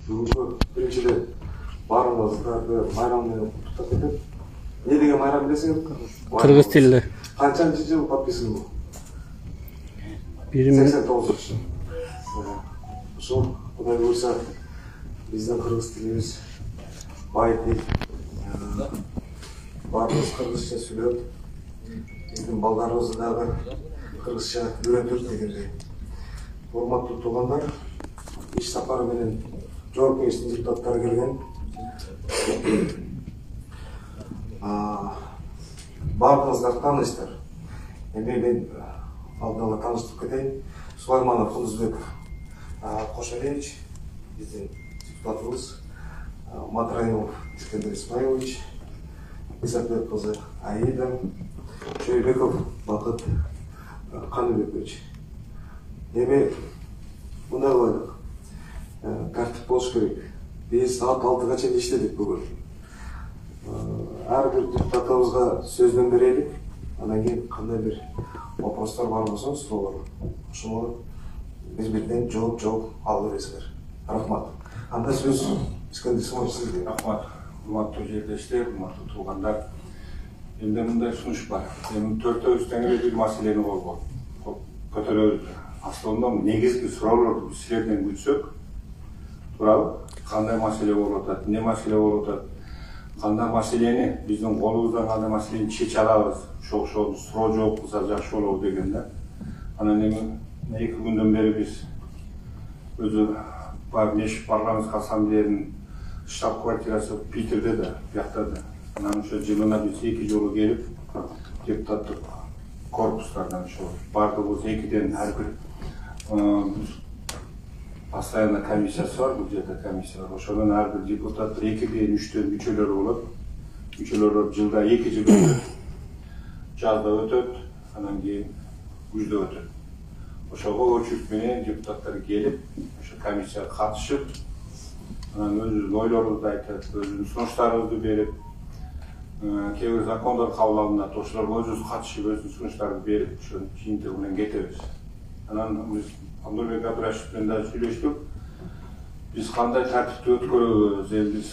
Бүгүнкү биринчиден баарыңыздарды майрам менен куттуктап кетет. Не деген майрам билесиңер? Кыргыз тилинде. Канчанчы жыл подписан бул? 89 жыл. Ошол Кудай буйрса биздин кыргыз тилибиз бай тил. Баарыбыз кыргызча сүйлөп, биздин балдарыбызды дагы кыргызча үйрөтөт дегендей. Урматтуу туугандар, иш сапары менен Жогорку Кеңештин депутаттары келген. Баарыңыздар тааныйсыздар. Эми мен алдын ала тааныштырып кетейин. Сулайманов Кудузбек Кошалевич, биздин депутатыбыз, Матраимов Искендер Исмаилович, Исапбек кызы Аида, Шойбеков Бакыт Каныбекович. Эми мындай кылайлык. Тартип болуш керек. Биз саат 6-га чейин иштедик бүгүн. Ар бир депутатыбызга сөздөн берелик. Андан кийин кандай бир вопростор бар болсо суроолор. Ошого биз бирден жооп ала бересиздер. Рахмат. Анда сөз Искендер Исмаилович сизге. Рахмат. Урматтуу жерлештер, урматтуу туугандар. Эми мындай сунуш бар. Эми төртөөбүздөн эле бир маселени көтөрөбүз. Аслында негизги суроолорду силерден күтсөк, туурабы? Кандай маселе болуп атат, эмне маселе болуп атат, кандай маселени биздин колубуздан кандай маселени чече алабыз, ошол суроо жооп кылса жакшы болобу деген да. Анан эми 2 күндөн бери биз өзү Нешик парламенттик ассамблеянын штаб-квартирасы Питерде да, биякта да. Анан ошо жылына биз 2 жолу келип, депутаттык корпустардан ошо бардыгыбыз 2ден ар бир постоянно комиссиясы бар, бул жерде комиссия бар. Ошонун ар бир депутат 2ден 3төн мүчөлөрү болот. Мүчөлөр жылда 2 жыл өтөт. Жазда өтөт, анан кийин күздө өтөт. Ошого очерк менен депутаттар келип, ошо комиссияга катышып, анан өзүнүн ойлорун айтат, өзүнүн сунуштарыбызды берип, кээ бир закондор кабыл алынат, ошолорго өзүбүз катышып, өзүнүн сунуштарды берип, ошонун жыйынтыгы менен кетебиз. Анан биз Абдулбек Абдрашев менен да сүйлөштүк. Биз кандай тартипти өткөрөбүз, эми биз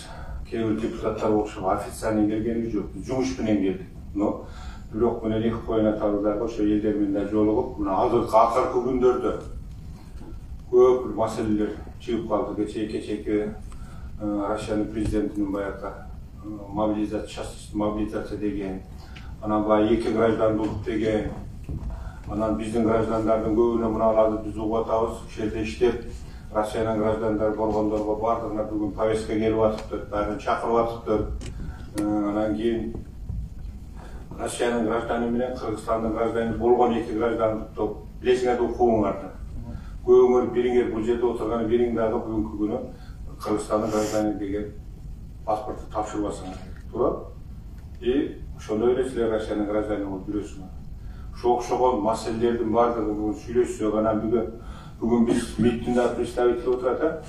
кээ бир депутаттар окшоп официальный келгенибиз жок, жумуш менен келдик. Но бирок менен 2 коюн атабыз дагы ошо элдер менен да жолугуп, мына азыркы акыркы күндөрдө көп бир маселелер чыгып калды. Кечээки Россиянын президентинин баягы мобилизация деген, анан баягы 2 граждандуулук деген, анан биздин граждандардын көбүнө муналарды биз угуп атабыз, ошол жерде иштеп, Россиянын граждандары болгондорго бардыгына бүгүн повестка келип атыптыр, баарын чакырып атыптыр. Анан кийин Россиянын гражданы менен Кыргызстандын гражданы болгон 2 граждандыкты билесиңер укугуңарды. Көбүңөр бириңер бул жерде отурган бириң дагы бүгүнкү күнү Кыргызстандын гражданы деген паспортты тапшырбасыңар, туура? Ошондой эле силер Россиянын гражданы болуп жүрөсүңөр. Ошо окшогон маселелердин бардыгы бүгүн сүйлөшсөк, анан бүгүн биз МИДтин да представители отурат.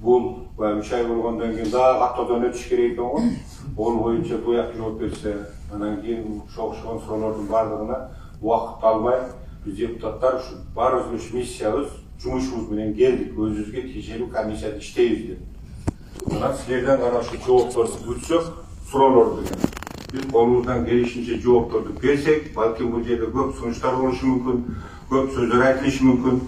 Бул 3 ай болгондон кийин дагы каттоодон өтүш керек экен го. Ол боюнча буяк жооп берсе, анан кийин окшогон суроолордун бардыгына убакыт албай, биз депутаттар ушу баарыбыз миссиябыз, жумушубуз менен келдик, өзүбүзгө тиешелүү комиссияда иштейбиз деп. Анан силерден гана ушу жоопторду күтсөк, суроолорду деген. Биз колубуздан келишинче жоопторду берсек, балким бул жерде көп сунуштар болушу мүмкүн, көп сөздөр айтылышы мүмкүн.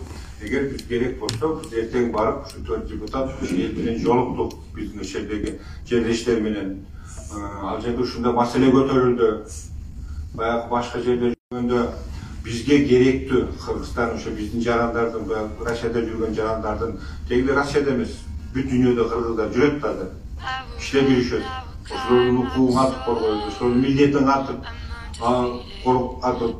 Эгер биз керек болсо, биз эртең барып, ушу 4 депутат эл менен жолуктук, биздин ошол жердеги жерлештер менен. Ал жерде ушундай маселе көтөрүлдү. Баягы башка жерде жүргөндө бизге керектүү Кыргызстан ошо биздин жарандардын, Россияда жүргөн жарандардын, теги Россияда эмес, бүт дүйнөдө кыргыздар жүрөт да, иштеп жүрүшөт. Ошолордун укугун кантип коргойбуз, ошолордун милдетин кантип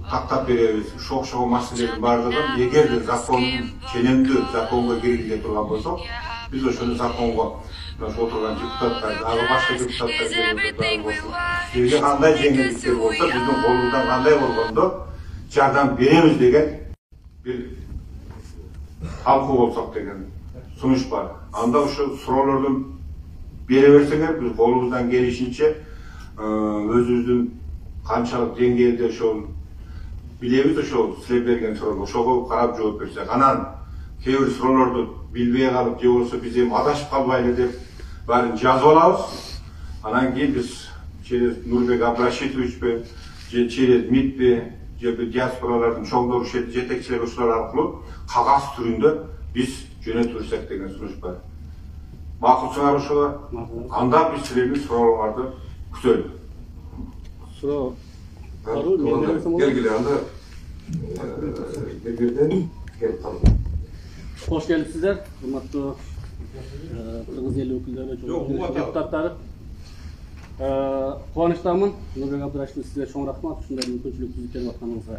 тактап беребиз. Ошого маселелердин бардыгын эгерде закондун ченемдүү законго киргизе турган болсок, биз ошону законго отурган депутаттар, дагы башка депутаттар силерге кандай жеңилдиктер болсо, биздин колубуздан кандай болгондо жардам беребиз деген бир талкуу болсок деген сунуш бар. Анда ошо суроолордун бере берсеңер, биз колубуздан келишинче өзүбүздүн канчалык деңгээлде ошол билебиз, ошол силер берген суроолор, ошого карап жооп берсек. Анан кээ бир суроолорду билбей калып же болбосо биз эми адашып калбайлы деп баарын жазып алабыз. Анан кийин биз через Нурбек Абдрашитовичпи же через МИДпи же диаспоралардын чоңдору жетекчилери ушулар аркылуу кагаз түрүндө биз жөнөтүрсөк деген сунуш бар. Макулсуңар ошого? Анда биз силердин суроолорду күтөлү. Суроо Белгиле, анда бирден келип калды. Hoş gelipsizler, hurmatlı Kırgız eli ökülleri, депутаттары. Кубанычтамын, Нурбек Абдрашитов сизге чоң рахмат, ушундай мүмкүнчүлүк түзүп атканыңызга.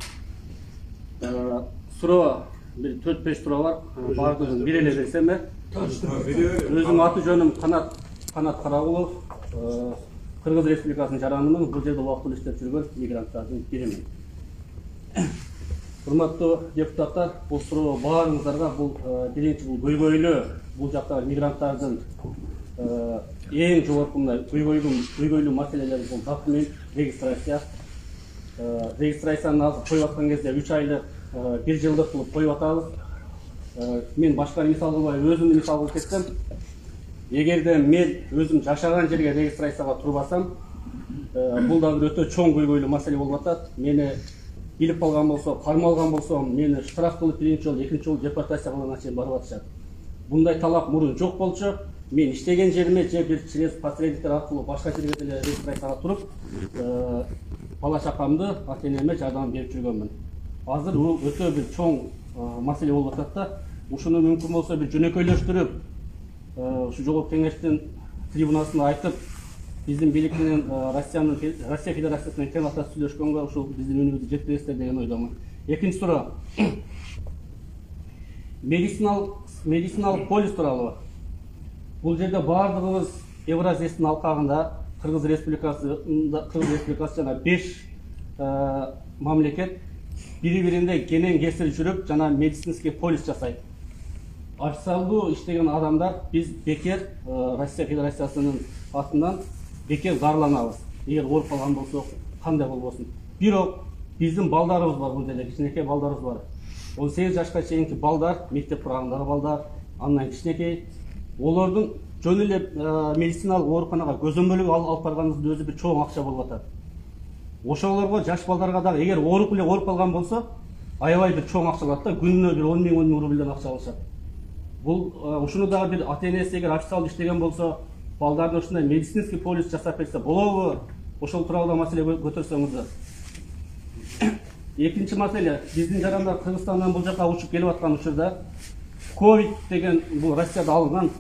Суроо бир 4-5 суроо бар, баардыгын бир эле берсем. Өзүм аты жөнүм Канат Карагулов, Кыргыз Республикасынын жаранымын, бул жерде убактылуу иштеп жүргөн мигранттардын биримин. Hurmatlı депутаттар, бұл суроо баарыңыздарга биринчи бул көйгөйлүү, бул жактагы мигранттардын эң жогорку көйгөйлүү маселелери бул документ, регистрация. Регистрацияны азыр коюп аткан кезде 3 айлык, 1 жылдык кылып коюп атабыз. Мен башка мисал кылбай өзүмдү мисал кылып кетсем, эгерде мен өзүм жашаган жерге регистрацияга турбасам, бул да бир өтө чоң көйгөйлүү маселе болуп атат. Мени билип калган болсо, кармалган болсом, мени штраф кылып биринчи жолу, экинчи жолу депортация кылган чейин барып атышат. Bunday талап мурун жок болчу. Мен иштеген жериме же бир через посредниктер аркылуу башка жерге деле регистрацияга туруп, бала чакамды ата-энеме жардам берип жүргөнмүн. Азыр бул өтө бир чоң маселе болуп атат да. Ушуну мүмкүн болсо бир жөнөкөйлөштүрүп, ушу жогорку кеңештин трибунасында айтып, биздин бийлик менен Россия Федерациясы менен кең атасы сүйлөшкөнгө ушул биздин үнүбүздү жеткиресиздер деген ойдомун. Экинчи суроо. Медициналык полис тууралуу. Бул жерде баардыгыбыз Евразиядын алкагында Кыргыз Республикасы жана 5 мамлекет бири-биринде кенен кесир жүрүп, жана медицинский полис жасайт. Официалдуу иштеген адамдар биз бекер Россия Федерациясынын атынан бекер зарланабыз. Эгер ооруп калган болсок, кандай болбосун. Бирок биздин балдарыбыз бар, бул жерде кичинекей балдарыбыз бар. 18 жашка чейинки балдар, мектеп курагындагы балдар, андан кичинекей. Олордун жөн эле медициналык ооруканага көзөмөлгө алып барганыбыздын өзү бир чоң акча болуп атат. Ошолорго, жаш балдарга дагы эгер ооруп калган болсо, аябай бир чоң акча алат да, күнүнө бир 10 000 рубльден акча алышат. Бул ушуну дагы бир ата-энеси эгер официалдуу иштеген болсо, балдарды ушундай медицинский полис жасап берсе болобу? Ошол тууралуу да маселе көтөрсөңүздөр. Экинчи маселе, биздин жарандар Кыргызстандан бул жака учуп келип аткан учурда ковид деген бул Россияда алынган.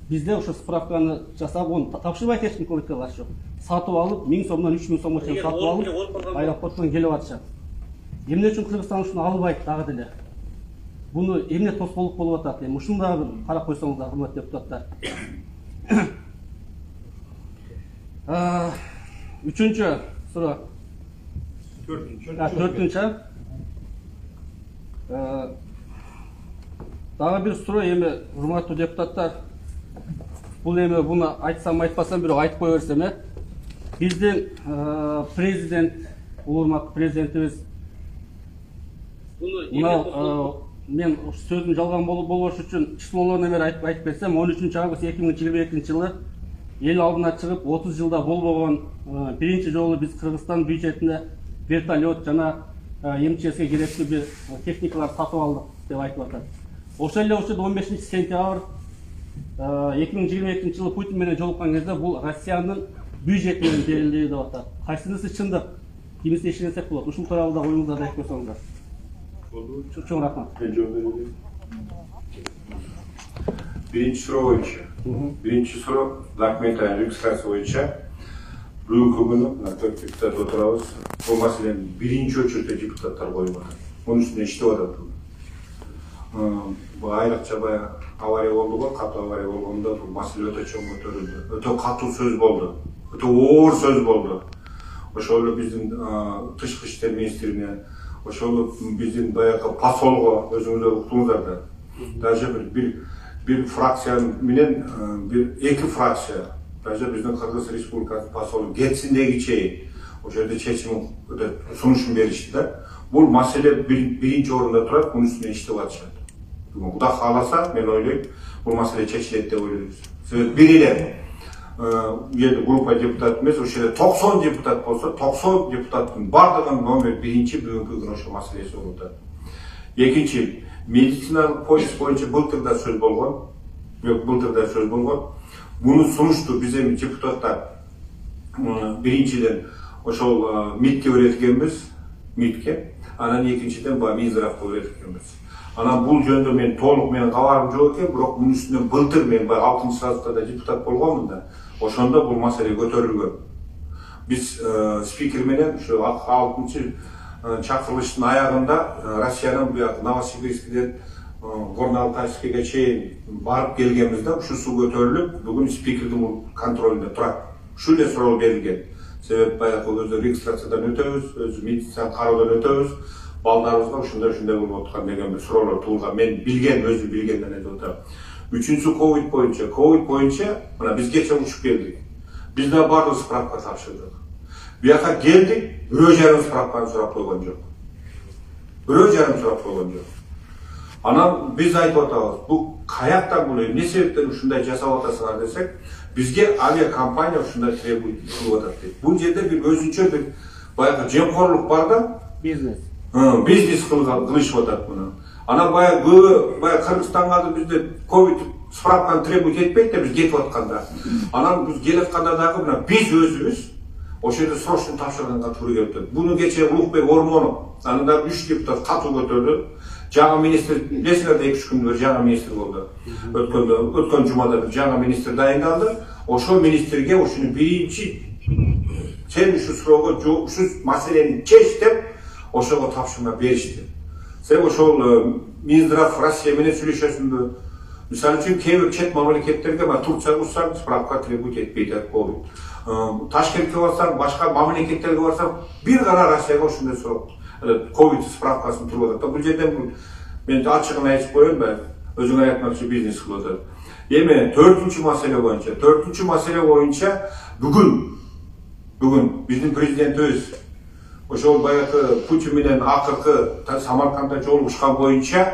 Бизде ошо справканы жасап, оны тапшырбай кетишти ковидке каршы. Сатып алып, 1000 сомдон 3000 сомго чейин сатып алып, аэропорттон келип атышат. Эмне үчүн Кыргызстан ушуну албайт дагы деле? Буну эмне тоскоолдук болуп атат? Эми ушуну дагы карап койсоңуздар, урматтуу депутаттар. Үчүнчү суроо. Төртүнчү. Дагы бир суроо, эми урматтуу депутаттар, бул эми буну айтсам айтпасам бирок айтып кое берсем, биздин президент, урматтуу президентибиз мына мен сөзүм жалган болбош үчүн числолорун бери айтып берсем, 13 август 2022 жылы эл алдына чыгып 30 жылда болбогон биринчи жолу биз Кыргызстан бюджетинде вертолет жана МЧСке керектүү бир техникалар сатып алдык деп айтып атат. Ошол эле учурда 15 сентябрь 2022 жылы Путин менен жолуккан кезде бул Россиянын бюджетинен берилди деп атат. Кайсынысы чындык? Кимиси ишенсек болот. Ушул тууралуу да оюңуздарды айтып койсоңуздар. Чоң рахмат. Биринчи суроо боюнча. Биринчи суроо документаль регистрация боюнча. Бүгүнкү күнү 4 депутат отурабыз. Бул маселени биринчи очередде депутаттар коюп атат. Мунун үстүнө иштеп атат. Бул айрыкча баягы авария болду го, катуу авария болгондо бул маселе өтө чоң көтөрүлдү. Өтө катуу сөз болду. Өтө оор сөз болду. Ошол эле биздин тышкы иштер министрине, ошол биздин баягы посолго өзүңүздөр уктуңуздар да. Даже бир фракция менен бир эки фракция, даже биздин Кыргыз Республикасынын посолу кетсин деги чейин ошол жерде чечим сунушун беришти да. Бул маселе биринчи орунда турат, мунун үстүнө иштеп атышат. Құда қаласа, мен ойлаймын, бұл мәселе шешіледі деп ойлаймыз. Себебі бір еле группа депутат емес, осы жерде 90 депутат болса, 90 депутаттың барлығының номер бірінші бүгінгі күні осы мәселесі болды. Екінші, медициналық полис бойынша былтырда сөз болған. Бұны сұнышты біз депутаттар біріншіден ошол МИДке өреткенбіз, анан екіншіден Минздравға өреткенбіз. Анан бұл жөнді мен толық менің қабарым жоқ екен, бірақ бұның үстінен былтыр мен 6-шы сазықта депутат болғанмын да, ошонда бұл мәселе көтерілген. Біз спикерменен 6-шы чакырылыштын аяғында Россиядан Новосибирскіден Горно-Алтайскіге чейин барып келгенбизде ушусу көтөрүлүп, бүгүн спикердин контролунда турат. Ушул эле суроо берилген. Себеп баягы өзү регистрациядан өтөбүз, өзү медициналық кароодон өтөбүз, балдарыбызга ушундай болуп аткан деген бир суроолор туулган. Мен өзү билгенден айтып атам. Үчүнчү ковид боюнча мына биз кече учуп келдик. Биз да бардык справка тапшырдык. Бияка келдик, бирөө жарым справканы сурап койгон жок. Анан биз айтып атабыз, бул каяктан бул эмне себептен ушундай жасап атасыңар десек, бизге авиакомпания ушундай требует кылып атат дейт. Бул жерде бир өзүнчө бир баягы жемкорлук бар да, бизнес кылышып атат муну. Анан баягы Кыргызстанга бизде ковид справканы требует этпейт да, биз кетип атканда. Анан биз келип атканда дагы мына биз өзүбүз ошол жерде срочно тапшырганга туура келип атат. Буну кечээ Улукбек Ормонов, анан да 3 депутат катуу көтөрдү. Жаңа министр, білесіңдер 2-3 күн бері жаңа министр болды. Өткен жұмада бір жаңа министр дайындалды. Ошол министрге ошону биринчи сен ушу суроого жооп, ушу маселени чеч деп ошого тапшырма беришти. Себеби ошол Минздрав Россия менен сүйлөшөсүңбү? Мисалы үчүн кээ бир чет мамлекеттерге Турцияга урсаң справка требует этпейт ковид. Ташкентке барсаң, башка мамлекеттерге барсаң, бир гана Россияга ушундай суроо ковид справкасын туруп атат. Бул жерден мен ачыгын айтып коеюн, өзүң айтмакчы бизнес кылып атат. Эми 4-чү маселе боюнча бүгүн биздин президентибиз ошол баягы Путин менен акыркы Самаркандда жолугушкан боюнча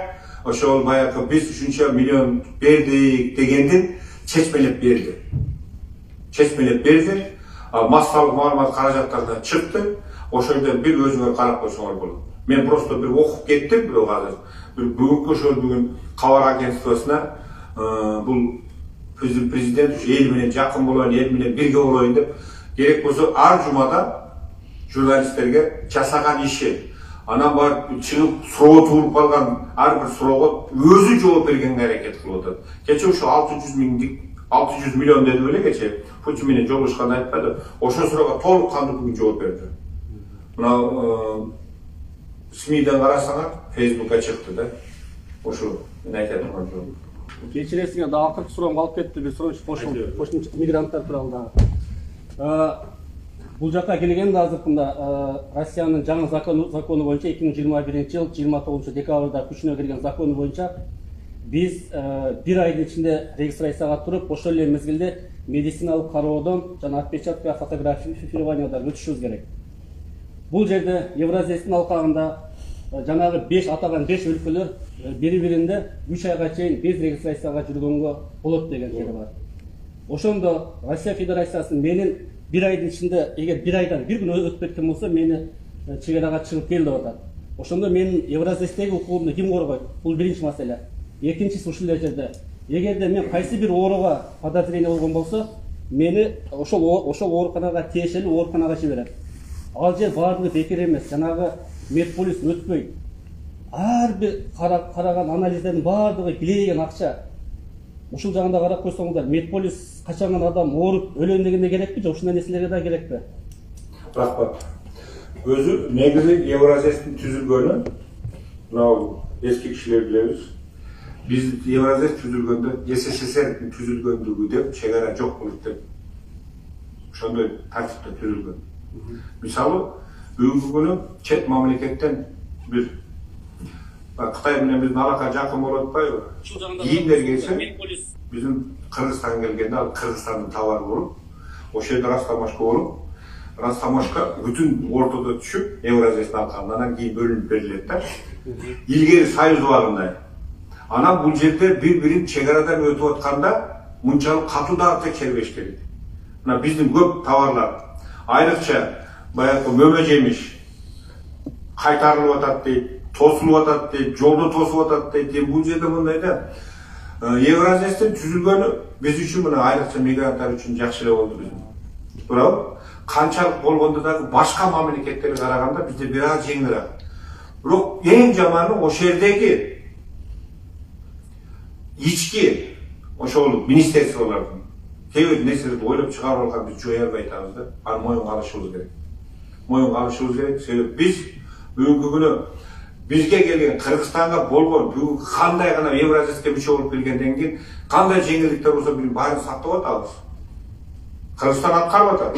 ошол баягы биз ушунча миллион бердик дегендин чечмелеп берди. Массалык маалымат каражаттарынан чыкты. Ошолдон бир өзүңөр карап койсоңор болот. Мен просто бир окуп кеттим, бирок азыр бүгүнкү ошол бүгүн кабар агентствосуна бул президент эл менен жакын болоюн, эл менен бирге болоюн деп керек болсо ар жумада журналисттерге жасаган иши, анан барып чыгып суроо тууруп калган ар бир суроого өзү жооп бергенге аракет кылып атат. Кече ушу 600 миллион деди беле кече Путин менен жолугушканда айтпады. Ошол суроого толук кандуу бүгүн жооп берди. Мына СМИден карасаңар, Фейсбукка чыкты да. Ошо мен айта турган жок. Кечиресиңер да акыркы суроомго алып кетти, бир сурооч кошумча мигранттар тууралуу дагы. Бул жакка келгенде азыркында Россиянын жаңы закону боюнча 2021-жыл 29 декабрда күчүнө кирген закону боюнча биз бир айдын ичинде регистрацияга туруп, ошол эле мезгилде медициналык кароодон жана отпечатка фотографированиядан өтүшүбүз керек. Бул жерде Евразиялык алкагында жанагы 5 атаган 5 өлкөлөр бири-биринде 3 айга чейин без регистрацияга жүргөнгө болот деген жери бар. Ошондо Россия Федерациясы менин бир айдын ичинде, эгер бир айдан бир күн өтүп кеткен болсо, мени чегерага чыгып кел деп атат. Ошондо менин Евразиядагы укугумду ким коргойт? Бул биринчи маселе. Экинчиси ушул жерде. Эгерде мен кайсы бир ооруга подозрение болгон болсо, мени ошол ооруканага тиешелүү ооруканага жиберет. Ал жер баардыгы бекер эмес. Жанагы медполис өтпөй. Ар бир караган анализдердин баардыгы билеген акча. Ушул жагында карап койсоңуздар, медполис качанган адам ооруп өлөм дегенде керекпи, же ушундай нерселерге да керекпи? Рахмат. Өзү негизи Евразиядын түзүлгөнү, мынау эски кишилер билебиз. Биз Евразия түзүлгөндө СССРдин түзүлгөндүгү деп чек ара жок болот деп. Ошондой тартипте түзүлгөн. Мисалы, бүгүнкү күнү чет мамлекеттен бир Кытай менен биздин алака жакын болуп атпайбы? Кийимдер келсе, биздин Кыргызстанга келгенде ал Кыргызстандын товары болуп, ошол жерде растамашка болуп, растамашка бүтүн ортодо түшүп, Евразиянын алкагынан анан кийин бөлүнүп берилет да. Илгери Союз убагында. Анан бул жерде bir-birин чегарадан өтүп атканда мынчалык катуу дагы текшербеш керек. Мына биздин көп товарлар, айрыкча баягы мөмө жемиш кайтарылып атат дейт, тосулуп атат дейт, жолду тосуп атат дейт. Бул жерде мындай да Евразиястын түзүлгөнү биз үчүн мына айрыкча мигранттар үчүн жакшы эле болду биздин. Туурабы? Канчалык болгондо дагы башка мамлекеттерге караганда бизде бир аз жеңилирээк. Бирок эң жаманы ошол жердеги ички ошол министрликтин кээ бир нерселерди ойлоп чыгарып алган биз жое албай атабыз да. Аны моюнга алышыбыз керек. Моюнга алышыбыз керек. Себеби биз бүгүнкү күнү бизге келген Кыргызстанга болгон бүгүнкү кандай гана Евразияска мүчө болуп келгенден кийин кандай жеңилдиктер болсо бирин баарын сактап атабыз. Кыргызстан аткарып атат.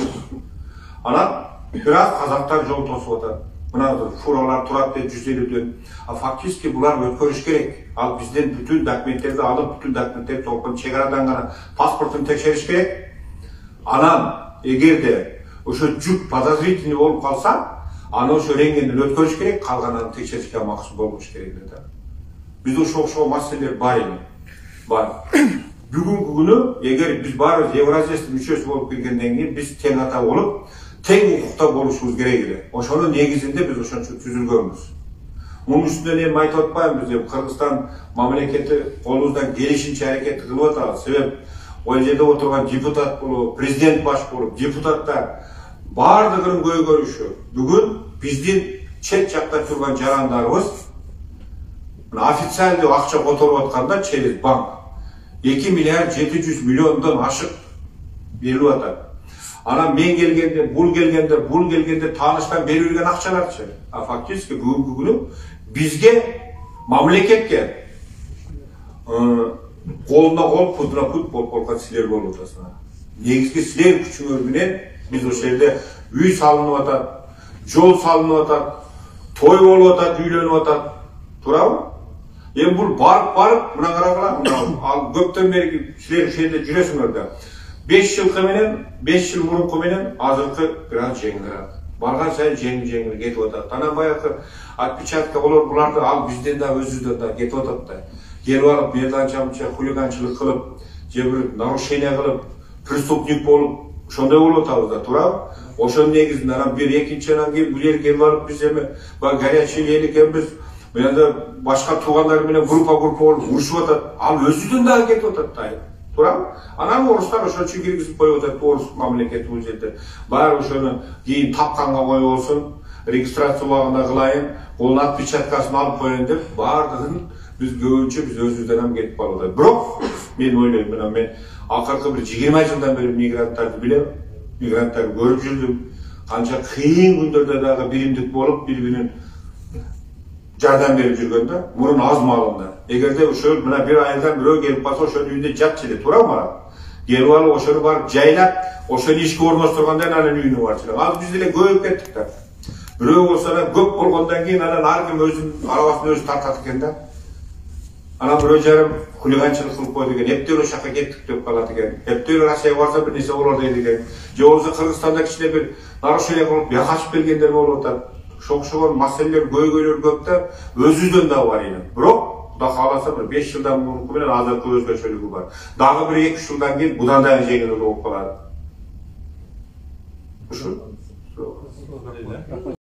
Анан бир аз казактар жол тосуп атат. Мына фуралар турат дейт 150дөн. Фактически булар өткөрүш керек. Ал бизден бүтүн документтерди алып, бүтүн документтерди толкун чегарадан гана паспортун текшериш керек. Анан эгерде ошо жүк подозрительный болуп калса, аны ошо рентгенден өткөрүш керек, калганын текшеришке максат болуш керек да. Бизде ошол маселелер бар эми. Бар. Бүгүнкү күнү эгер биз баарыбыз Евразиястын мүчөсү болуп келгенден кийин биз тең ата болуп, тең укукта болушубуз керек эле. Ошонун негизинде биз ошончо түзүлгөнбүз. Мунун үстүнөн эми айтып атпайбыз, Кыргызстан мамлекети колубуздан келишинче аракет кылып атабыз. Себеп ол жерде отурган депутат болуп, президент баш болуп, депутаттар бардыгынын көйгөйүшү. Бүгүн биздин чет жакта турган жарандарыбыз официалдуу акча которуп атканда через банк 2 миллиард 700 миллиондон ашык берилип атат. Анан мен келгенде, бул келгенде тааныштан берип берген акчаларчы. Фактически бүгүнкү күнү бизге мамлекетке колуна кол, путуна пут болуп калган силер болуп атасыңар. Негизги силер күчүңөр менен биз ошол жерде үй салынып атат, жол салынып атат, той болуп атат, үйлөнүп атат. Туурабы? Эми бул барып, мына карагыла, ал көптөн бери силер ошол жерде жүрөсүңөр да. 5 жыл мурунку менен азыркы бир аз жеңилирээк. Барган сайын жеңил кетип атат. Анан баягы отпечатка буларды ал бизден да өзүбүздөн да кетип атат да. Келип алып, мерданча хулиганчылык кылып, же бир нарушение кылып, преступник болуп, ошондой болуп атабыз да, туурабы? Ошонун негизинде анан бир экинчи анан кийин бул жерге келип алып биз эми горячий эл экенбиз. Менде башка туугандар менен группа болуп урушуп атат. Ал өзүдөн дагы кетип атат да. Туурабы? Анан орустар ошон үчүн киргизип коюп атат, орус мамлекети бул жерде. Баары ошону кийин тапканга коюп болсун, регистрация убагында кылайын, колун отпечаткасын алып коеюн деп, баардыгын биз көбүнчө биз өзүбүздөн ham кетип калып атат. Бирок мен ойлойм, мына мен акыркы бир 20 жылдан бери мигранттарды билем, мигранттарды көрүп жүрдүм. Канча кыйын күндөрдө дагы биримдик болуп, бири-бирин жардам берип жүргөн да, мурун аз маалында. Эгерде ошол мына бир айдан бирөө келип калса, ошонун үйүндө жатчы эле, туурабы? Келип алып ошону барып жайлап, ошону ишке орноштургандан анан үйүнө барчу. Ал биз деле көбөйүп кеттик да. Бирөө болсо да көп болгондон кийин анан ар ким өзүнүн арабасын өзү тартат экен да. Анан бирөө жарым хулиганчылык кылып койду экен, эптеп ошол жака кеттик деп калат экен. Эптеп Россияга барса бир нерсе болор дейт экен. Же болбосо Кыргызстанда кичине бир нарушение кылып, бияка качып келгендер болуп атат. Ошол маселелер, көйгөйлөр көп да, өзүбүздөн да бар эми. Бирок Кудай кааласа бир 5 жылдан мурунку менен азыркы өзгөчөлүгү бар. Дагы бир 2 жылдан кийин будан дагы жеңил болуп калат. Ушул.